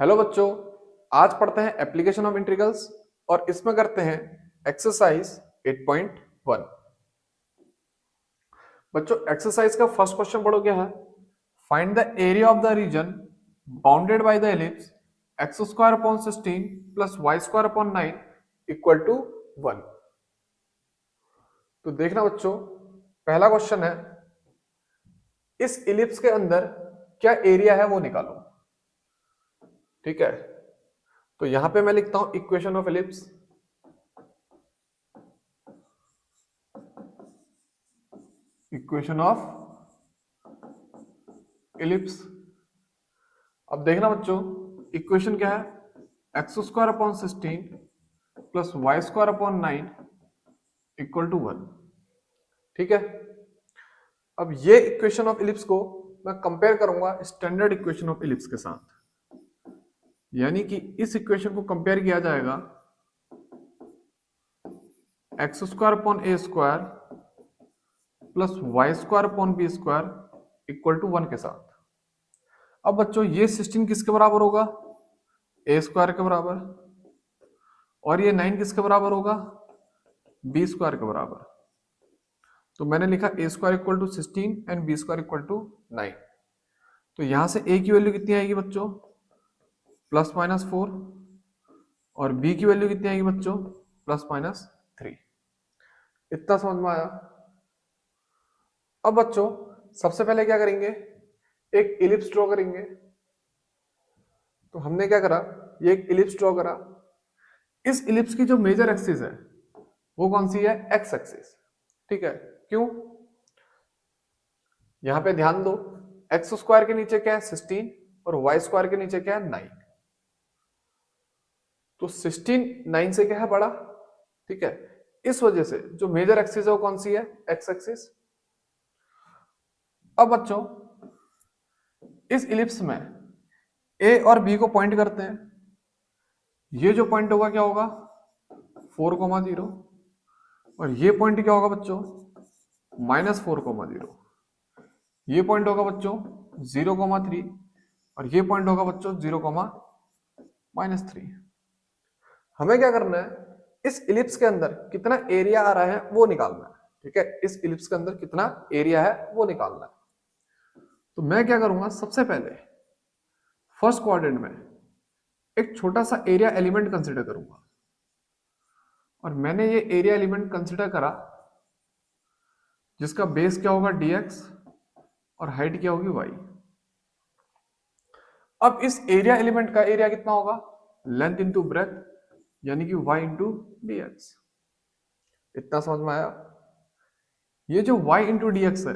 Hello बच्चों, आज पढ़ते हैं एप्लीकेशन ऑफ इंटीग्रल्स और इसमें करते हैं एक्सरसाइज 8.1। बच्चों एक्सरसाइज का फर्स्ट क्वेश्चन पढ़ो क्या है। Find the area of the region bounded by the ellipse X square upon 16 plus Y square upon 9 equal to 1। तो देखना बच्चों, पहला क्वेश्चन है इस इलिप्स के अंदर क्या एरिया है वो निकालो। ठीक है, तो यहां पे मैं लिखता हूं equation of ellipse. Equation of ellipse. अब देखना बच्चों, इक्वेशन क्या है, x square upon 16 plus Y square upon 9 equal to 1। ठीक है, अब ये इक्वेशन ऑफ इलिप्स को मैं कंपेयर करूंगा स्टैंडर्ड इक्वेशन ऑफ इलिप्स के साथ, यानी कि इस इक्वेशन को कंपेयर किया जाएगा X square upon A square plus Y square upon B square equal to 1 के साथ। अब बच्चों ये 16 किसके बराबर होगा, ए स्क्वायर के बराबर, और ये 9 किसके बराबर होगा, बी स्क्वायर के बराबर। तो मैंने लिखा a square equal to 16 and b square equal to 9। तो यहां से ए की वैल्यू कितनी आएगी बच्चों, प्लस माइनस 4, और बी की वैल्यू कितनी आएगी बच्चों, प्लस माइनस 3। इतना समझ में आया। अब बच्चों सबसे पहले क्या करेंगे, एक इलिप्स ड्रॉ करेंगे। तो हमने क्या करा, ये एक इलिप्स ड्रॉ करा। इस इलिप्स की जो मेजर एक्सिस है वो कौन सी है, एक्स एक्सिस। ठीक है, क्यों, यहां पे ध्यान दो, एक्स स्क्वायर के नीचे क्या है 16 और वाई स्क्वायर के नीचे क्या है 9। तो 16 9 से क्या है बड़ा। ठीक है, इस वजह से जो मेजर एक्सिस है वो कौन सी है, एक्स एक्सिस। अब बच्चों इस इलिप्स में ए और बी को पॉइंट करते हैं। ये जो पॉइंट होगा क्या होगा 4,0, और ये पॉइंट क्या होगा बच्चों -4,0। ये पॉइंट होगा बच्चों 0,3, और ये पॉइंट होगा बच्चों 0,-3। हमें क्या करना है, इस इलिप्स के अंदर कितना एरिया आ रहा है वो निकालना है। ठीक है, इस इलिप्स के अंदर कितना एरिया है वो निकालना है। तो मैं क्या करूंगा, सबसे पहले फर्स्ट क्वाड्रेंट में एक छोटा सा एरिया एलिमेंट कंसिडर करूंगा, और मैंने ये एरिया एलिमेंट कंसिडर करा जिसका बेस क्या होगा dx और हाइट क्या होगी y। अब इस एरिया एलिमेंट का एरिया कितना होगा, लेंथ इंटू ब्रेथ, यानी कि y इंटू dx। इतना समझ में आया। ये जो y इंटू dx है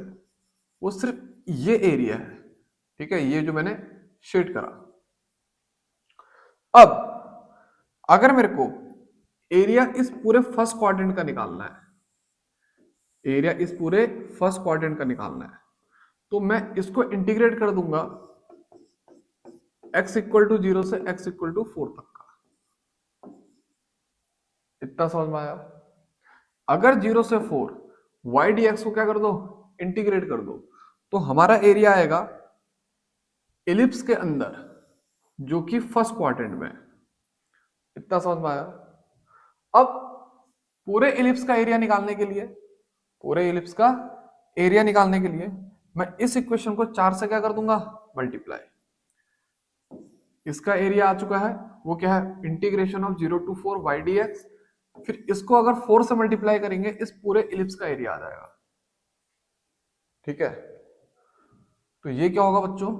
वो सिर्फ ये एरिया है। ठीक है, ये जो मैंने शेड करा। अब अगर मेरे को एरिया इस पूरे फर्स्ट क्वाड्रेंट का निकालना है, एरिया इस पूरे फर्स्ट क्वाड्रेंट का निकालना है, तो मैं इसको इंटीग्रेट कर दूंगा x इक्वल टू 0 से x इक्वल टू 4 तक का। इतना समझ में आया। अगर 0 से 4 y dx को क्या कर दो, इंटीग्रेट कर दो, तो हमारा एरिया आएगा इलिप्स के अंदर जो कि फर्स्ट क्वाड्रेंट में। इतना समझ में आया। अब पूरे इलिप्स का एरिया निकालने के लिए, पूरे इलिप्स का एरिया निकालने के लिए मैं इस इक्वेशन को 4 से क्या कर दूंगा, मल्टीप्लाई। इसका एरिया आ चुका है, वो क्या है, integration of 0 to 4 y dx। फिर इसको अगर 4 से मल्टीप्लाई करेंगे इस पूरे इलिप्स का एरिया आ जाएगा। ठीक है, तो ये क्या होगा बच्चों,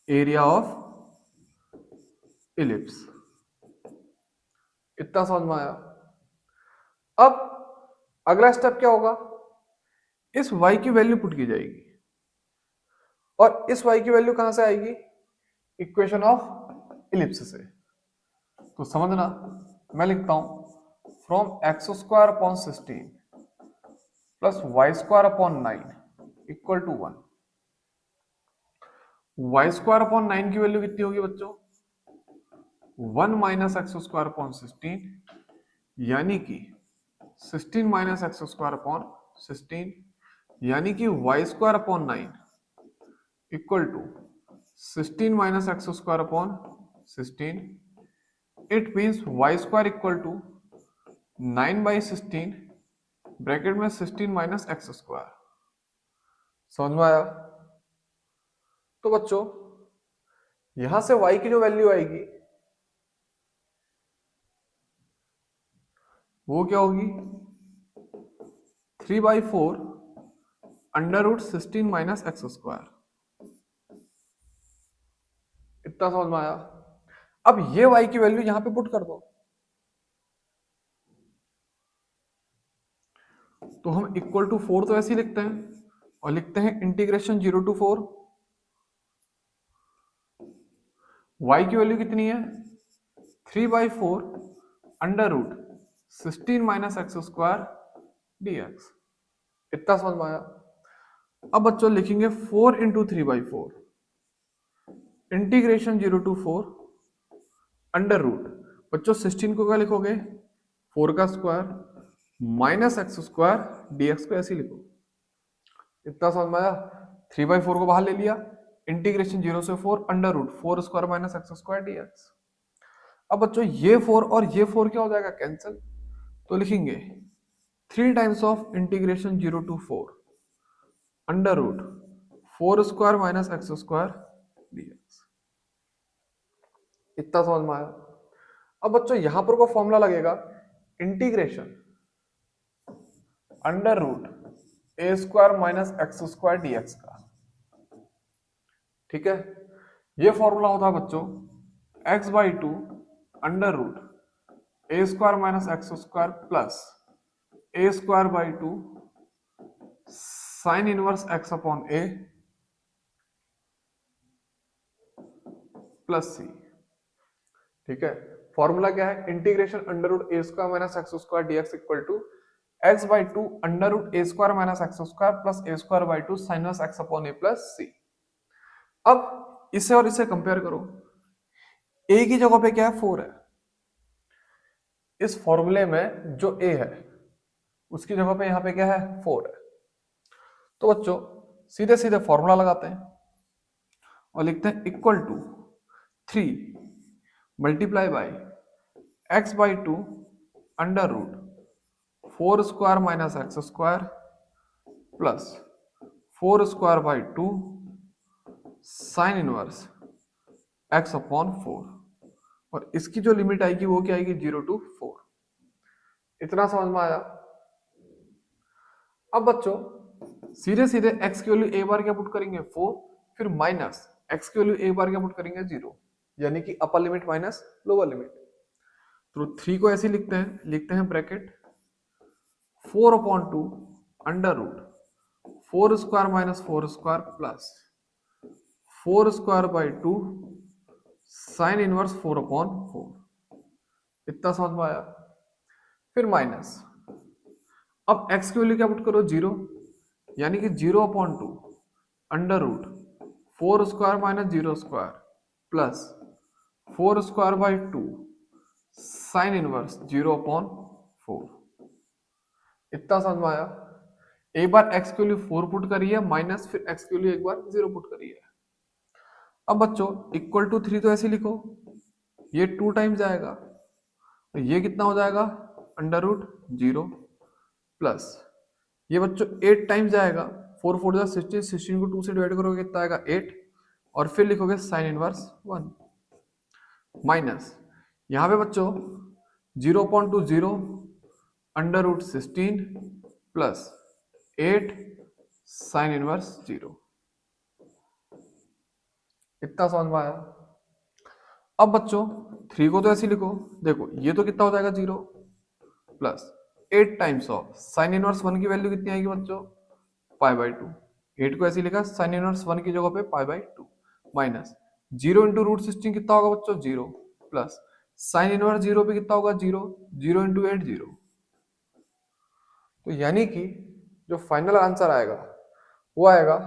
एरिया ऑफ इलिप्स। इतना समझ में आया। अब अगला स्टेप क्या होगा, इस y की वैल्यू पुट की जाएगी, और इस y की वैल्यू कहां से आएगी, इक्वेशन ऑफ इलिप्स से। तो समझना, मैं लिखता हूं from x square upon 16 plus Y square upon 9 equal to 1। Y square upon 9 की वैल्यू कितनी होगी बच्चों, 1 माइनस एक्स स्क्वायर अपॉन 16, यानी कि 16 माइनस एक्स स्क्वायर अपॉन 16, यानी कि Y square upon 9 equal to 16 minus x square upon 16, it means Y square equal to 9/16 bracket में 16 minus x square. समझ में आया? तो बच्चों यहां से y की जो वैल्यू आएगी वो क्या होगी, 3/4 under root 16 minus x square. इतना समझ में आया? अब ये y की वैल्यू यहां पे पुट कर दो, तो हम इक्वल टू 4 तो ऐसे ही लिखते हैं और लिखते हैं इंटीग्रेशन 0 to 4, y की वैल्यू कितनी है 3/4 under root 16 minus x square dx। इतना समझ में आया? अब बच्चों लिखेंगे 4 into 3/4 integration 0 to 4 under root, बच्चों 16 को क्या लिखोगे 4 का square minus x square dx को ऐसे लिखो। इतना समझ में आया? 3/4 को बाहर ले लिया, इंटीग्रेशन 0 से 4 under root 4 square minus x square dx। अब बच्चों ये 4 और ये 4 क्या हो जाएगा कैंसिल, तो लिखेंगे 3 times of integration 0 to 4 under root 4 square minus x square dx। इतना समझ में आया? अब बच्चों यहां पर को फॉर्मूला लगेगा integration under root a square minus x square dx का। ठीक है, ये फॉर्मूला होता है बच्चों x/2 under root a square minus x square plus a square by 2 sine inverse x upon a plus c. ठीक है, फॉर्मूला क्या है, integration under root a square minus x square dx equal to x/2 under root a square minus x square plus a square by 2 sine inverse x upon a plus c. अब इसे और इसे compare करो, ए की जगह पे क्या है 4 है, इस फॉर्मूले में जो ए है उसकी जगह पे यहां पे क्या है 4 है। तो बच्चों सीधे सीधे फॉर्मूला लगाते हैं और लिखते हैं equal to 3 multiply by x/2 under root 4 square minus x square plus 4 square by 2 sine inverse x upon 4, और इसकी जो लिमिट आएगी वो क्या आएगी 0 to 4। इतना समझ में आया? अब बच्चों सीधे सीधे x की वैल्यू a बार क्या पुट करेंगे 4, फिर माइनस x की वैल्यू a बार क्या पुट करेंगे 0, यानी कि upper limit minus lower limit. तो 3 को ऐसे लिखते हैं bracket 4/2 under root 4 square minus 4 square plus 4 square by 2 sine inverse 4/4। इतना समझ में आया? फिर माइनस, अब x की वैल्यू क्या पुट करो 0, यानी कि 0/2 under root 4 square minus 0 square plus 4 square by 2 sine inverse 0/4। इतना समझ में आया? एक बार x की वैल्यू 4 पुट करी है माइनस, फिर x की वैल्यू एक बार 0 पुट करी है। अब बच्चों इक्वल टू 3 तो ऐसे लिखो, ये 2 टाइम्स जाएगा तो ये कितना हो जाएगा अंडर रूट 0 प्लस ये बच्चों 8 टाइम्स जाएगा, 4 4 जा 16, 16 को 2 से डिवाइड करोगे कितना आएगा 8, और फिर लिखोगे साइन इनवर्स 1 माइनस यहाँ पे बच्चों 0/0 under root 16 plus 8 sine inverse 0। इतना समझ में आया? अब बच्चों 3 को तो ऐसे लिखो, देखो ये तो कितना हो जाएगा 0 plus 8 times of sine inverse 1 की वैल्यू कितनी आएगी बच्चों π/2। 8 को ऐसे लिखा साइन इनवर्स 1 की जगह पे π/2 माइनस 0 इंटू रूट 16 कितना होगा बच्चों 0 प्लस साइन इनवर्स 0 पे कितना होगा 0, 0 इंटू 8 0। तो यानी कि जो फाइनल आंसर आएगा वो आएगा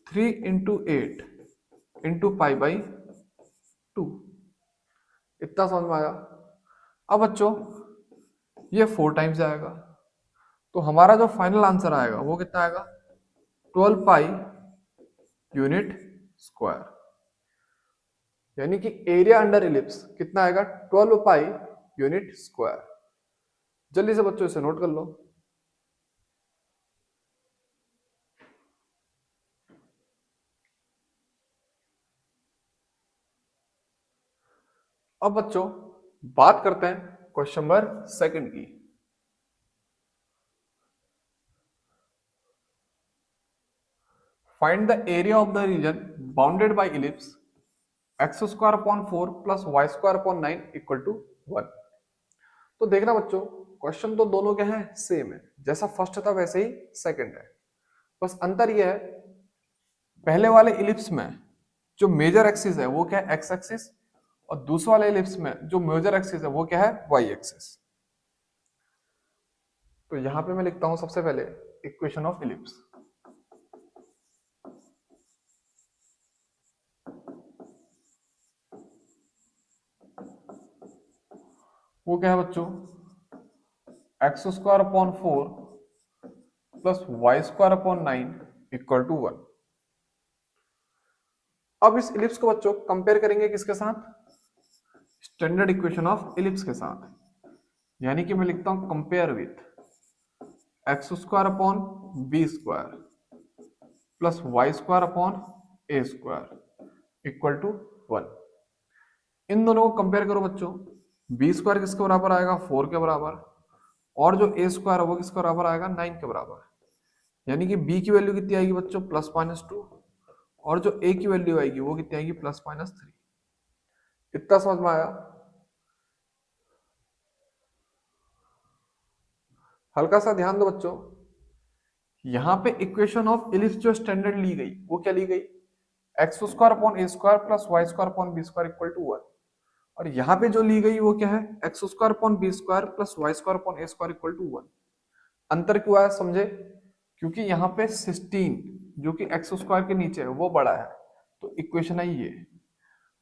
3 इंटू 8 इंटू π/2। इतना समझ में आया? अब बच्चों ये 4 टाइम्स आएगा, तो हमारा जो फाइनल आंसर आएगा वो कितना आएगा 12 पाई यूनिट स्क्वायर, यानी कि एरिया अंडर इलिप्स कितना आएगा 12 पाई यूनिट स्क्वायर। जल्दी से बच्चों इसे नोट कर लो। अब बच्चों बात करते हैं क्वेश्चन नंबर सेकंड की। Find the area of the region bounded by ellipse x square upon 4 plus Y square upon 9 equal to 1। तो देखना बच्चों, क्वेश्चन तो दोनों के हैं सेम है, जैसा फर्स्ट था वैसे ही सेकंड है। बस अंतर यह है, पहले वाले इलिप्स में जो मेजर एक्सिस है वो क्या है एक्स एक्सिस, और दूसरे वाले इलिप्स में जो मेजर एक्सिस है वो क्या है वाई एक्सिस। तो यहां पे मैं लिखता हूं सबसे पहले इक्वेशन ऑफ इलिप्स। वो क्या है बच्चों, x square upon 4 plus Y square upon 9 equal to 1। अब इस इलिप्स को बच्चों कंपेयर करेंगे किसके साथ, स्टैंडर्ड इक्वेशन ऑफ इलिप्स के साथ, यानी कि मैं लिखता हूं compare with x square upon B square plus Y square upon A square equal to 1। इन दोनों को कंपेयर करो बच्चों, बी स्क्वायर किसके बराबर आएगा 4 के बराबर, और जो ए स्क्वायर है वो किसके बराबर आएगा 9 के बराबर, यानी कि बी की वैल्यू कितनी आएगी बच्चों +-2, और जो ए की वैल्यू आएगी वो कितनी आएगी +-3। इतना समझ में आया। हल्का सा ध्यान दो बच्चों, यहां पे इक्वेशन ऑफ इलिप्स जो स्टैंडर्ड ली गई वो क्या ली गई, x square upon A square plus Y square upon B square equal to 1, और यहां पे जो ली गई वो क्या है x square upon B square plus Y square upon A square equal to 1। अंतर क्यों आया समझे, क्योंकि यहाँ पे 16 जो कि एक्स स्क्वायर के नीचे है वो बड़ा है, तो इक्वेशन आई ये,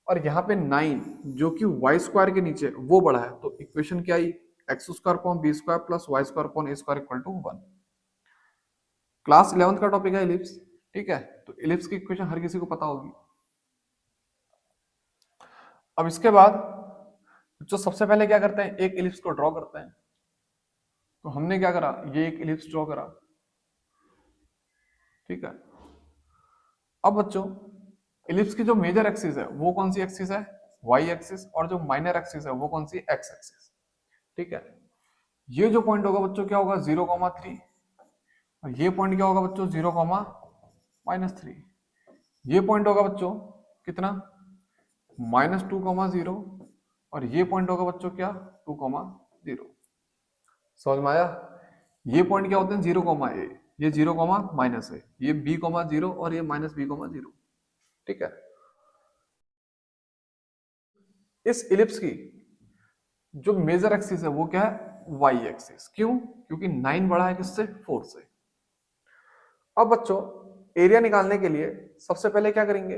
और यहाँ पे 9 जो कि वाई स्क्वायर के नीचे वो बड़ा है, तो इक्वेशन क्या आई x square upon B square plus Y square upon A square equal to 1। Class 11th का टॉपिक है इलिप्स, ठीक है, तो इलिप्स की इक्वेशन हर किसी को पता होगी। अब इसके बाद जो सबसे पहले क्या करते हैं, एक इलिप्स को ड्रॉ करते हैं। तो हमने क्या करा, ये एक इलिप्स ड्रॉ करा, ठीक है। अब बच्चों इलिप्स की जो मेजर एक्सिस है वो कौन सी एक्सिस है वाई एक्सिस, और जो माइनर एक्सिस है वो कौन सी एक्स एक्सिस, ठीक है। ये जो पॉइंट होगा बच्चों क्या होगा 0,3, और ये पॉइंट क्या होगा बच्चों 0,-3। ये पॉइंट होगा बच्चों कितना -2,0, और ये पॉइंट होगा बच्चों क्या 2,0। समझ में आया। ये पॉइंट क्या होते हैं 0,a, ये 0,- है, ये b,0 और ये -b,0, ठीक है। इस इलिप्स की जो मेजर एक्सिस है वो क्या है वाई एक्सिस। क्यों, क्योंकि 9 बड़ा है किससे 4 से। अब बच्चों एरिया निकालने के लिए सबसे पहले क्या करेंगे,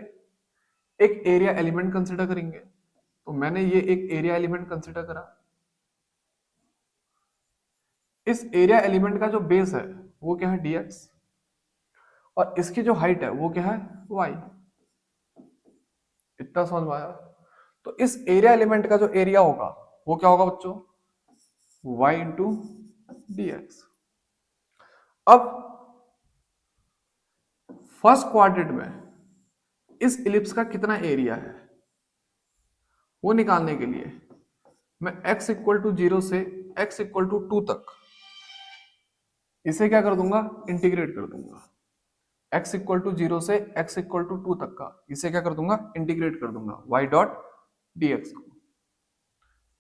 एक एरिया एलिमेंट कंसीडर करेंगे। तो मैंने ये एक एरिया एलिमेंट कंसीडर करा। इस एरिया एलिमेंट का जो बेस है वो क्या है dx, और इसकी जो हाइट है वो क्या है y। इतना समझ में आया। तो इस एरिया एलिमेंट का जो एरिया होगा वो क्या होगा बच्चों y इंटू dx। अब फर्स्ट क्वाड्रेंट में इस इलिप्स का कितना एरिया है वो निकालने के लिए मैं x इक्वल टू 0 से x इक्वल टू 2 तक इसे क्या कर दूंगा इंटीग्रेट कर दूंगा। x इक्वल टू 0 से x इक्वल टू 2 तक का इसे क्या कर दूंगा इंटीग्रेट कर दूंगा y डॉट dx को।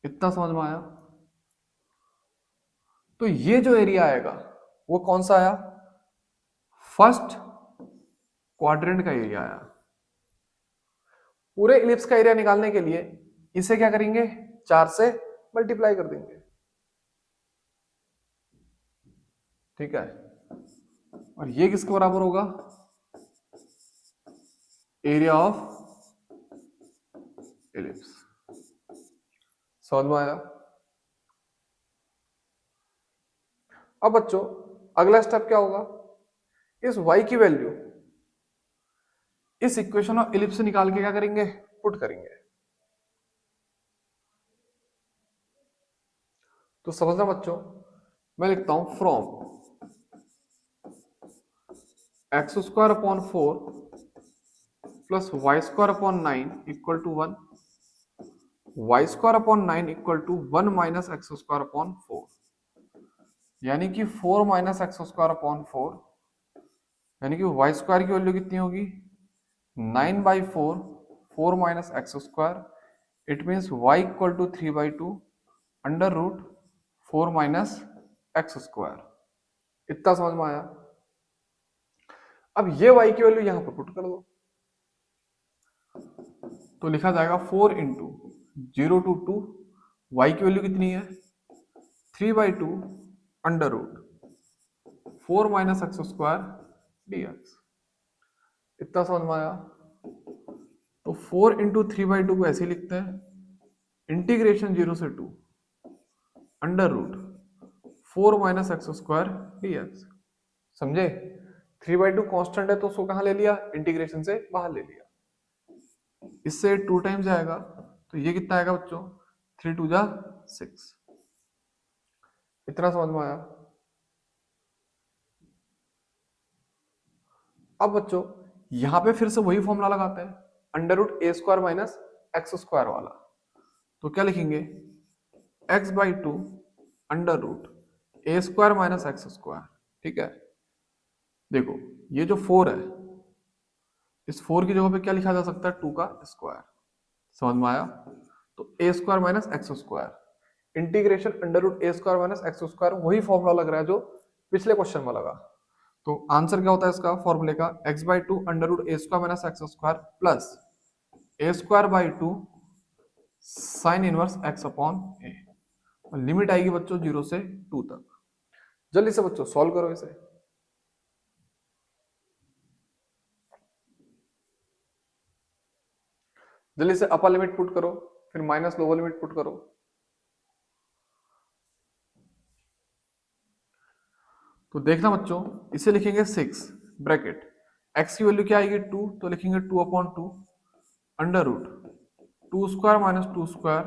इतना समझ में आया। तो ये जो एरिया आएगा वो कौन सा आया, फर्स्ट क्वाड्रेंट का एरिया आया। पूरे इलिप्स का एरिया निकालने के लिए इसे क्या करेंगे 4 से मल्टीप्लाई कर देंगे, ठीक है। और ये किसके बराबर होगा एरिया ऑफ इलिप्स। समझ में आया। अब बच्चों अगला स्टेप क्या होगा, इस y की वैल्यू इस इक्वेशन ऑफ इलिप्स निकाल के क्या करेंगे, पुट करेंगे। तो समझना बच्चों, मैं लिखता हूं from x square upon 4 plus Y square upon 9 equal to 1, Y square upon 9 equal to 1 minus x square upon 4, यानी कि 4 माइनस एक्स स्क्वायर अपॉन 4, यानी कि वाई स्क्वायर की वैल्यू कितनी होगी 9/4, 4 minus x square, it means y equal to 3/2 under root 4 minus x square. इतना समझ में आया। अब ये y की वैल्यू यहां पर पुट कर दो, तो लिखा जाएगा 4 इंटू 0 to 2, y की वैल्यू कितनी है 3/2 under root 4 minus x square dx। इतना समझ में आया। तो 4 इंटू 3/2 को ऐसे लिखते हैं इंटीग्रेशन 0 से 2 under root 4 minus x square dx। समझे, 3/2 कांस्टेंट है तो उसको कहां ले लिया, इंटीग्रेशन से बाहर ले लिया। इससे 2 टाइम्स जाएगा तो ये कितना आएगा बच्चों 3 2 जा 6। इतना समझ में आया। अब बच्चों यहां पे फिर से वही फॉर्मूला लगाते हैं, under root a square minus x square वाला। तो क्या लिखेंगे x/2 under root a square minus x square. ठीक है, देखो ये जो 4 है, इस 4 की जगह पे क्या लिखा जा सकता है 2 का स्क्वायर। समझ में आया। तो a square minus x square integration under root a square minus x square, वही फॉर्मूला लग रहा है जो पिछले क्वेश्चन में लगा। तो आंसर क्या होता है इसका फॉर्मूले का, x/2 under root a square minus x square plus a square by 2 sine inverse x upon a. Limit आएगी बच्चों 0 से 2 तक। जल्दी से बच्चों सॉल्व करो इसे। जल्दी से अपर लिमिट पुट करो, फिर माइनस लोअर लिमिट पुट करो। तो देखना बच्चों, इसे लिखेंगे 6 ब्रैकेट x की वैल्यू क्या आएगी 2, तो लिखेंगे 2/2 under root 2 square minus 2 square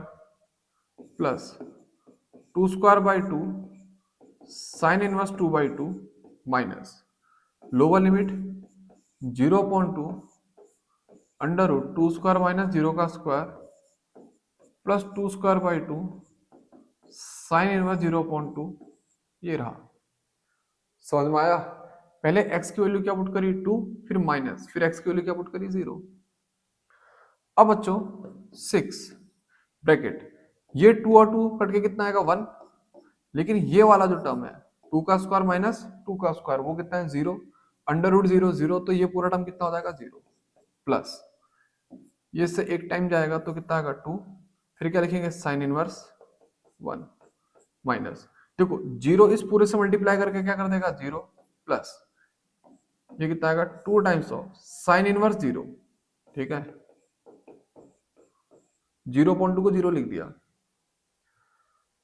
plus 2 square by 2 sine inverse 2/2 minus lower limit 0/2 under root 2 square minus 0 का square plus 2 square by 2 sine inverse 0/2। ये रहा। समझ में आया। पहले x की वैल्यू क्या पुट करी 2, फिर माइनस, फिर x की वैल्यू क्या पुट करी 0। अब बच्चों 6 ब्रैकेट ये 2 और 2 कट के कितना आएगा 1, लेकिन ये वाला जो टर्म है 2 का स्क्वायर माइनस 2 का स्क्वायर वो कितना है 0 अंडर रूट 0 0, तो ये पूरा टर्म कितना हो जाएगा 0 प्लस ये से एक टाइम जाएगा तो कितना आएगा 2, फिर क्या लिखेंगे साइन इनवर्स 1 माइनस, देखो 0 इस पूरे से मल्टीप्लाई करके क्या कर देगा 0 प्लस ये कितना आएगा 2 टाइम्स ऑफ साइन इनवर्स 0। ठीक है, 0.2 को 0 लिख दिया।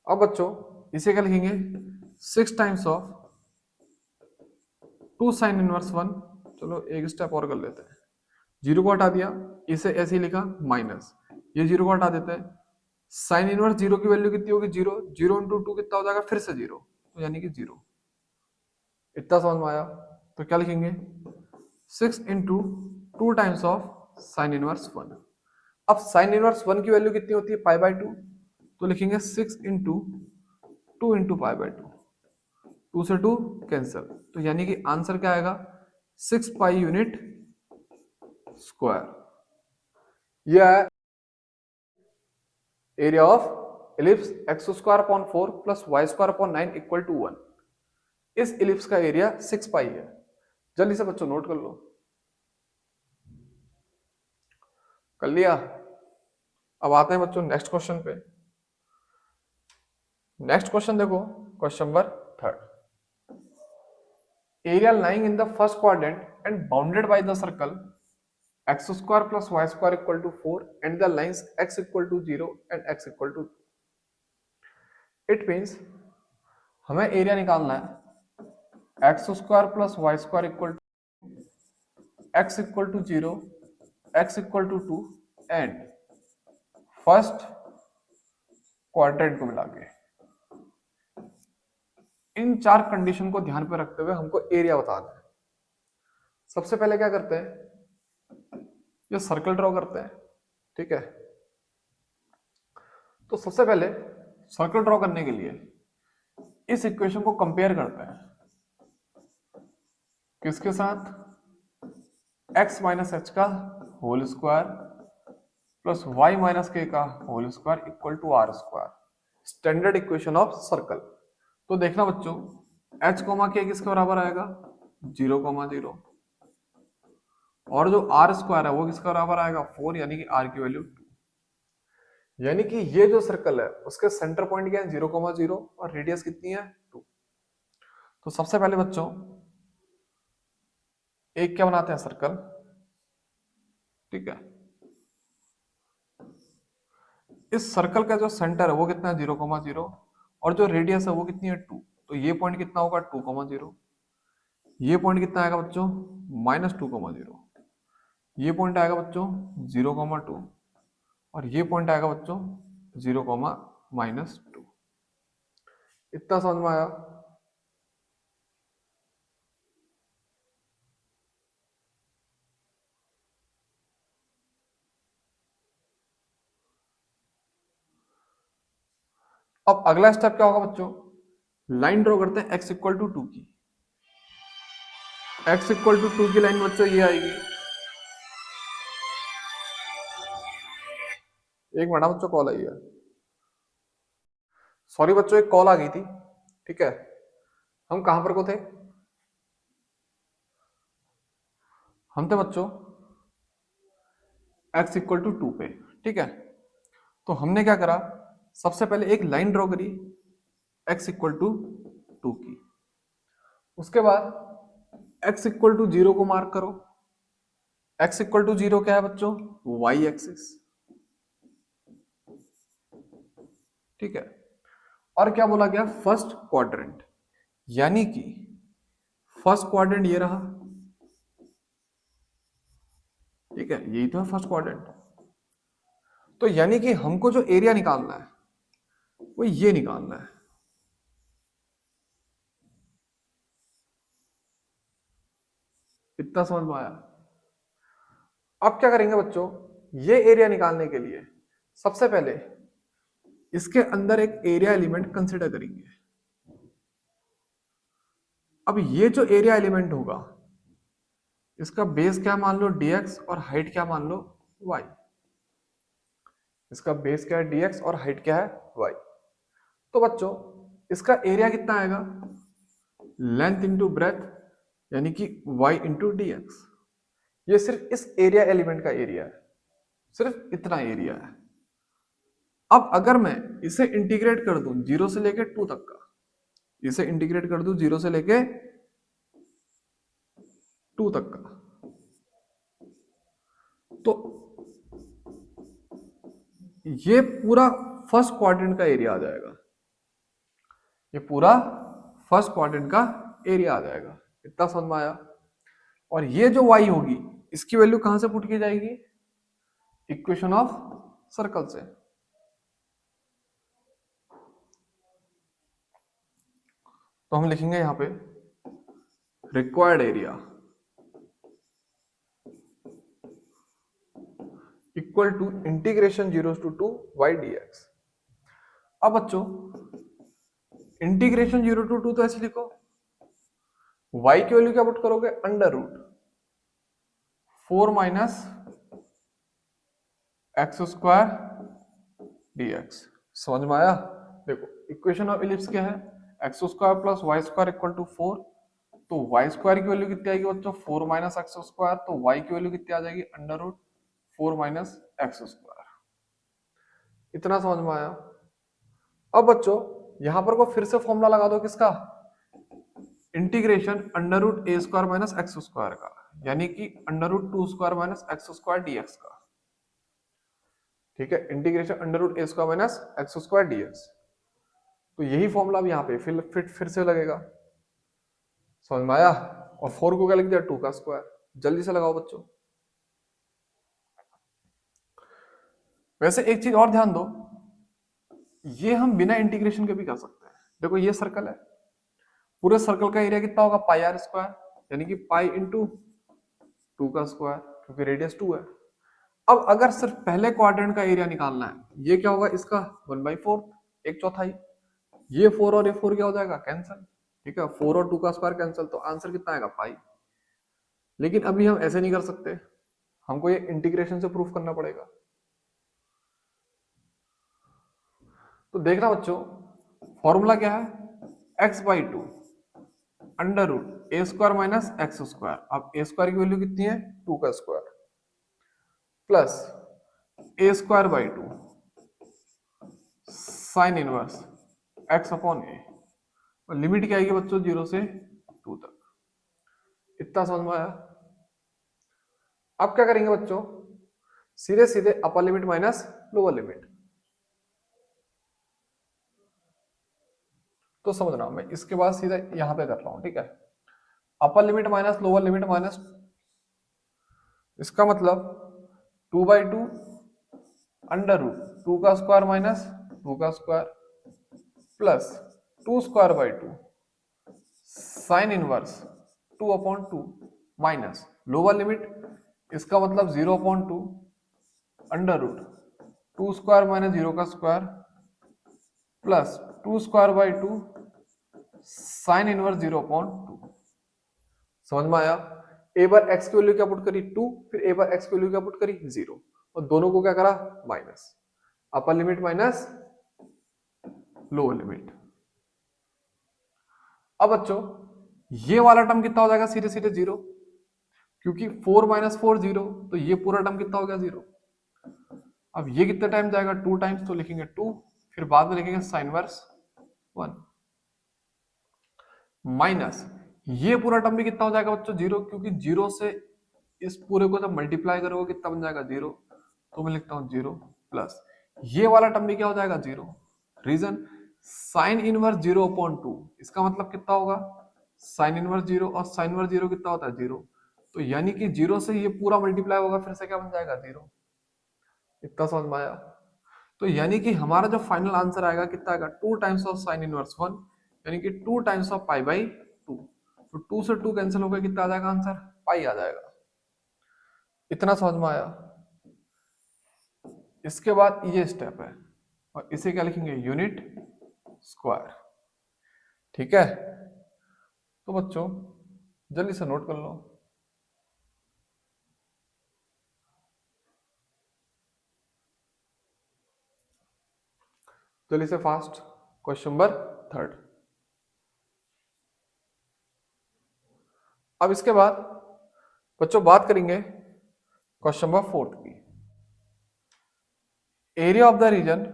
अब बच्चों इसे क्या लिखेंगे 6 टाइम्स ऑफ 2 साइन इनवर्स 1। चलो एक स्टेप और कर लेते हैं, 0 को हटा दिया, इसे ऐसे ही लिखा माइनस, ये 0 को हटा देते हैं, साइन इनवर्स 0 की वैल्यू कितनी होगी 0, 0 इंटू 2 कितना हो जाएगा फिर से 0, तो यानी कि 0। इतना समझ में आया। तो क्या लिखेंगे 6 into 2 times of sine inverse 1। अब साइन इनवर्स 1 की वैल्यू कितनी होती है π/2, तो लिखेंगे 6 इंटू 2 इंटू π/2, 2 से 2 कैंसिल, तो यानी कि आंसर क्या आएगा 6 पाई यूनिट स्क्वायर। यह है area of ellipse x square upon 4 plus Y square upon 9 equal to 1। इस इलिप्स का एरिया 6 पाई है। जल्दी से बच्चों नोट कर लो। कर लिया। अब आते हैं बच्चों नेक्स्ट क्वेश्चन पे। नेक्स्ट क्वेश्चन देखो, question number 3। Area lying in the first quadrant and bounded by the circle x square plus Y square equal to 4 and the lines x equal to 0 and x equal to 2। It means हमें area निकालना है x square plus Y square equal to x equal to 0 x equal to 2 and first quadrant को मिला के, इन चार condition को ध्यान पे रखते हुए हमको एरिया बताना है। सबसे पहले क्या करते हैं, ये सर्कल ड्रॉ करते हैं, ठीक है। तो सबसे पहले सर्कल ड्रॉ करने के लिए इस इक्वेशन को कंपेयर करते हैं किसके साथ, x माइनस एच का होल स्क्वायर प्लस y माइनस के का whole square equal to r square, standard equation of circle. तो देखना बच्चों, h कोमा के किसके बराबर आएगा, 0,0, और जो आर स्क्वायर है वो किसके बराबर आएगा, 4, यानी कि r की वैल्यू 2। यानी कि ये जो सर्कल है उसके सेंटर पॉइंट क्या है, 0,0, और रेडियस कितनी है, 2। तो सबसे पहले बच्चों एक क्या बनाते हैं, सर्कल, ठीक है। इस सर्कल का जो सेंटर है वो कितना है, 0,0, और जो रेडियस है वो कितनी है, 2। तो ये पॉइंट कितना होगा, 2,0। ये पॉइंट कितना आएगा बच्चों, -2,0। ये पॉइंट आएगा बच्चों 0,2, और ये पॉइंट आएगा बच्चों 0,-2। इतना समझ में आया। अब अगला स्टेप क्या होगा बच्चों, लाइन ड्रॉ करते हैं x इक्वल टू 2 की। x इक्वल टू 2 की लाइन बच्चों ये आएगी, एक मिनट बच्चों कॉल आई है, सॉरी बच्चों एक कॉल आ गई थी, ठीक है। हम कहां पर को थे, हम थे बच्चों x इक्वल टू 2 पे, ठीक है। तो हमने क्या करा, सबसे पहले एक लाइन ड्रॉ करी x इक्वल टू 2 की। उसके बाद x इक्वल टू 0 को मार्क करो। x इक्वल टू 0 क्या है बच्चों, y एक्सिस, ठीक है। और क्या बोला गया, फर्स्ट क्वाड्रेंट, यानी कि फर्स्ट क्वाड्रेंट ये रहा, ठीक है, यही तो है फर्स्ट क्वाड्रेंट। तो यानी कि हमको जो एरिया निकालना है वो ये निकालना है। इतना समझ में आया। अब क्या करेंगे बच्चों, ये एरिया निकालने के लिए सबसे पहले इसके अंदर एक एरिया एलिमेंट कंसिडर करेंगे। अब ये जो एरिया एलिमेंट होगा इसका बेस क्या मान लो, dx, और हाइट क्या मान लो, y। इसका बेस क्या है, dx, और हाइट क्या है, y। तो बच्चों इसका एरिया कितना आएगा, लेंथ इंटू ब्रेथ, यानी कि y इंटू dx। ये सिर्फ इस एरिया एलिमेंट का एरिया है, सिर्फ इतना एरिया है। अब अगर मैं इसे इंटीग्रेट कर दूं 0 से लेके 2 तक का, इसे इंटीग्रेट कर दूं 0 से लेके 2 तक का, तो ये पूरा फर्स्ट क्वाड्रेंट का एरिया आ जाएगा, ये पूरा फर्स्ट क्वाड्रेंट का एरिया आ जाएगा। इतना समझ में आया। और ये जो y होगी इसकी वैल्यू कहां से पुट की जाएगी, इक्वेशन ऑफ सर्कल से। तो हम लिखेंगे यहां पे required area equal to integration 0 to 2 y dx। अब बच्चों इंटीग्रेशन 0 to 2 तो ऐसे लिखो, y की वैल्यू क्या पुट करोगे, under root 4 minus x square dx। समझ में आया। देखो इक्वेशन ऑफ इलिप्स क्या है, x square plus Y square equal to 4। तो वाई स्क्वायर की वैल्यू कितनी आएगी बच्चों, 4 माइनस एक्स स्क्वायर। तो वाई की वैल्यू कितनी आ जाएगी, under root 4 minus x square. इतना समझ में आया। अब बच्चों यहां पर को फिर से फॉर्मूला लगा दो किसका, integration under root a square minus x square का, यानी कि under root 2 square minus x square dx का, ठीक है। Integration under root a square minus x square dx. तो यही फॉर्मूला भी यहाँ पे फिर से लगेगा। समझ में आया। और 4 को क्या लिख दिया, 2 का स्क्वायर। जल्दी से लगाओ बच्चों। वैसे एक चीज और ध्यान दो, ये हम बिना इंटीग्रेशन के भी कर सकते हैं। देखो ये सर्कल है, पूरे सर्कल का एरिया कितना होगा, पाई आर स्क्वायर, यानी कि पाई इंटू 2 का स्क्वायर, क्योंकि रेडियस 2 है। अब अगर सिर्फ पहले क्वाड्रेंट का एरिया निकालना है, ये क्या होगा इसका 1/4, एक चौथाई। ये 4 और ये 4 क्या हो जाएगा, कैंसिल। ठीक है, 4 और 2 का स्क्वायर कैंसिल, तो आंसर कितना आएगा, पाई। लेकिन अभी हम ऐसे नहीं कर सकते, हमको ये इंटीग्रेशन से प्रूफ करना पड़ेगा। तो देखना बच्चों, फॉर्मूला क्या है, x/2 under root a square minus x square. अब ए स्क्वायर की वैल्यू कितनी है, 2 का square, plus a square by 2 sine inverse x upon a. और लिमिट क्या आएगी बच्चों, 0 से 2 तक। इतना समझ में आया। अब क्या करेंगे बच्चों, सीधे सीधे अपर लिमिट माइनस लोअर लिमिट। तो समझना, मैं इसके बाद सीधा यहां पे कर रहा हूं, ठीक है। अपर limit minus lower limit minus, इसका मतलब 2/2 अंडर रूट 2 का स्क्वायर माइनस 2 का square plus 2 square by 2 sine inverse 2/2 minus lower limit, इसका मतलब 0/2 अंडर रूट 2 स्क्वायर माइनस 0 का square plus 2 square by 2 sine inverse 0/2। समझ में आया। ए बार एक्स की वैल्यू क्या पुट करी, 2, फिर ए बार एक्स की वैल्यू क्या पुट करी, 0, और दोनों को क्या करा, माइनस, अपर लिमिट माइनस लोअर लिमिट। अब बच्चों ये वाला टर्म कितना हो जाएगा, सीधे सीधे 0, क्योंकि 4 - 4 0, तो ये पूरा टर्म कितना हो गया, 0। अब ये कितने टाइम जाएगा, 2 टाइम्स, तो लिखेंगे 2, फिर बाद में लिखेंगे साइन वर्स 1 माइनस ये पूरा टर्म भी कितना हो जाएगा बच्चों, 0, क्योंकि 0 से इस पूरे को जब मल्टीप्लाई करोगे कितना बन जाएगा, 0, तो मैं लिखता हूं 0 प्लस ये वाला टर्म भी क्या हो जाएगा, 0। रीजन साइन इनवर्स 0/2, इसका मतलब कितना होगा, साइन इनवर्स 0, और साइन इनवर्स 0 कितना होता है, 0। तो यानी कि 0 से ये पूरा मल्टीप्लाई होगा, फिर से क्या बन जाएगा, 0। इतना समझ में आया। तो यानी कि हमारा जो फाइनल आंसर आएगा कितना आएगा, 2 टाइम्स ऑफ साइन इनवर्स 1, यानी कि 2 टाइम्स ऑफ पाई/2। तो 2 से 2 कैंसिल हो गया, कितना आ जाएगा आंसर, पाई आ जाएगा। इतना समझ में आया। इसके बाद ये स्टेप है, और इसे क्या लिखेंगे, यूनिट स्क्वायर। ठीक है, तो बच्चों जल्दी से नोट कर लो। जल्दी से फास्ट, क्वेश्चन नंबर 3। अब इसके बाद बच्चों बात करेंगे क्वेश्चन नंबर 4 की। Area of the region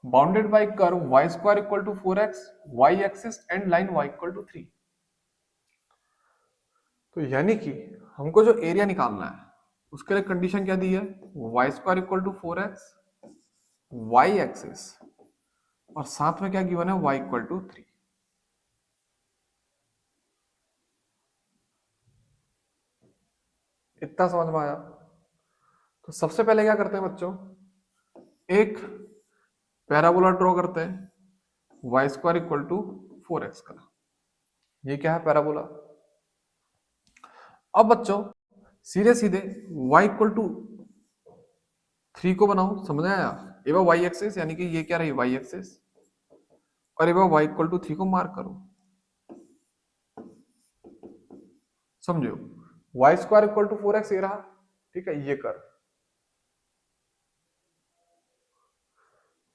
bounded by curve y square equal to 4x, y axis and line y equal to 3। तो यानी कि हमको जो एरिया निकालना है उसके लिए कंडीशन क्या दी है, y square equal to 4x, y axis, और साथ में क्या गिवन है, y इक्वल टू 3। इतना समझ में आया। तो सबसे पहले क्या करते हैं बच्चों, एक पैराबोला ड्रॉ करते हैं y square equal to 4x का। ये क्या है, पैराबोला। अब बच्चों सीधे सीधे y इक्वल टू 3 को बनाओ, समझ आया। ये y एक्सिस, यानी कि ये क्या रही, y एक्सिस, और ये y इक्वल टू 3 को मार्क करो, समझो। y square equal to 4x ये रहा, ठीक है, ये कर,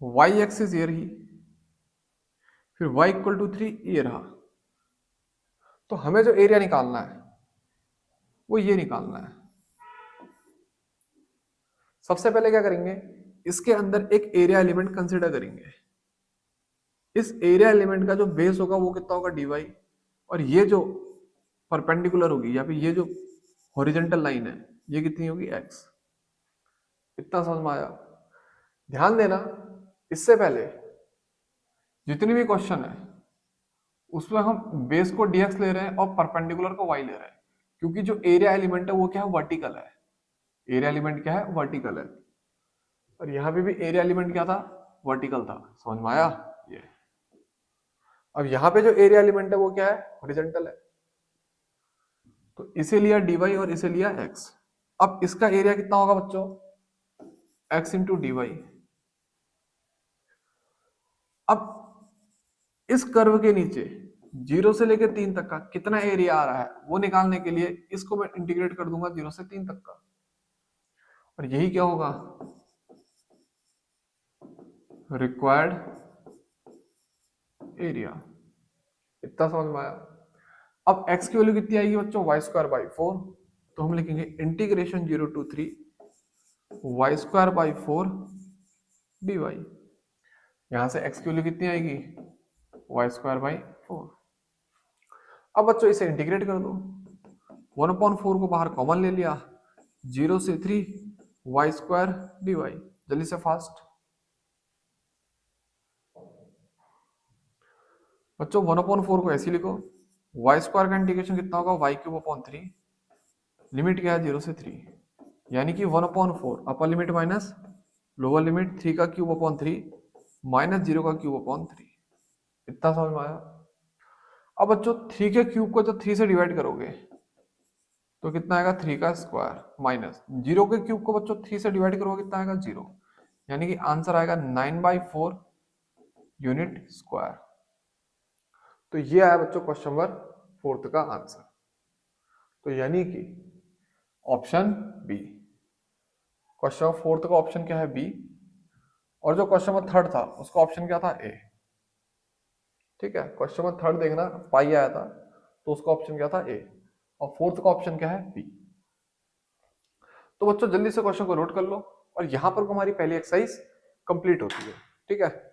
y एक्सिस ये रही, फिर y इक्वल टू 3 ये रहा। तो हमें जो एरिया निकालना है वो ये निकालना है। सबसे पहले क्या करेंगे, इसके अंदर एक एरिया एलिमेंट कंसीडर करेंगे। इस एरिया एलिमेंट का जो बेस होगा वो कितना होगा, dy, और ये जो परपेंडिकुलर होगी या फिर ये जो हॉरिजॉन्टल लाइन है ये कितनी होगी, x। इतना समझ में आया। ध्यान देना, इससे पहले जितनी भी क्वेश्चन है उसमें हम बेस को dx ले रहे हैं और परपेंडिकुलर को y ले रहे हैं, क्योंकि जो एरिया एलिमेंट है वो क्या है, वर्टिकल है। एरिया एलिमेंट क्या है, वर्टिकल है। और यहाँ पे भी एरिया एलिमेंट क्या था, वर्टिकल था। समझ में आया ये। अब यहाँ पे जो एरिया एलिमेंट है वो क्या है, हॉरिजॉन्टल है। तो इसे लिया dy और इसे लिया x। अब इसका एरिया कितना होगा बच्चों, x इंटू डी वाई। अब इस कर्व के नीचे 0 से लेकर 3 तक का कितना एरिया आ रहा है वो निकालने के लिए इसको मैं इंटीग्रेट कर दूंगा 0 से 3 तक का, और यही क्या होगा, रिक्वायर्ड एरिया। इतना समझ में आया। अब x की वैल्यू कितनी आएगी बच्चों, वाई स्क्वायर बाई 4। तो हम लिखेंगे integration 0 to 3 y square by 4 d y. यहां से x की वैल्यू कितनी आएगी, वाई स्क्वायर बाई 4। अब बच्चों इसे इंटीग्रेट कर दो, 1/4 को बाहर कॉमन ले लिया, 0 से 3 वाई स्क्वायर डी वाई। जल्दी से फास्ट बच्चों, 1/4 को ऐसे लिखो, वाई स्क्वायर का इंटीग्रेशन कितना होगा, वाई क्यूब अपॉन 3, लिमिट क्या है 0 से 3, यानी कि 1/4 अपर लिमिट माइनस लोअर लिमिट 3 का क्यूब अपॉन 3 माइनस 0 का क्यूब अपॉन 3। इतना समझ में आया। अब बच्चों 3 के क्यूब को जब 3 से डिवाइड करोगे तो कितना आएगा, 3 का स्क्वायर माइनस 0 के क्यूब को बच्चों 3 से डिवाइड करोगे कितना आएगा, 0, यानी कि आंसर आएगा 9/4 यूनिट स्क्वायर। तो ये आया बच्चों क्वेश्चन नंबर 4 का आंसर। तो यानी कि ऑप्शन बी, क्वेश्चन नंबर 4 का ऑप्शन क्या है, बी। और जो क्वेश्चन नंबर 3 था उसका ऑप्शन क्या था, ए। ठीक है, क्वेश्चन नंबर 3 देखना, पाई आया था तो उसका ऑप्शन क्या था, ए, और 4 का ऑप्शन क्या है, बी। तो बच्चों जल्दी से क्वेश्चन को नोट कर लो, और यहां पर हमारी पहली एक्सरसाइज कंप्लीट होती है। ठीक है।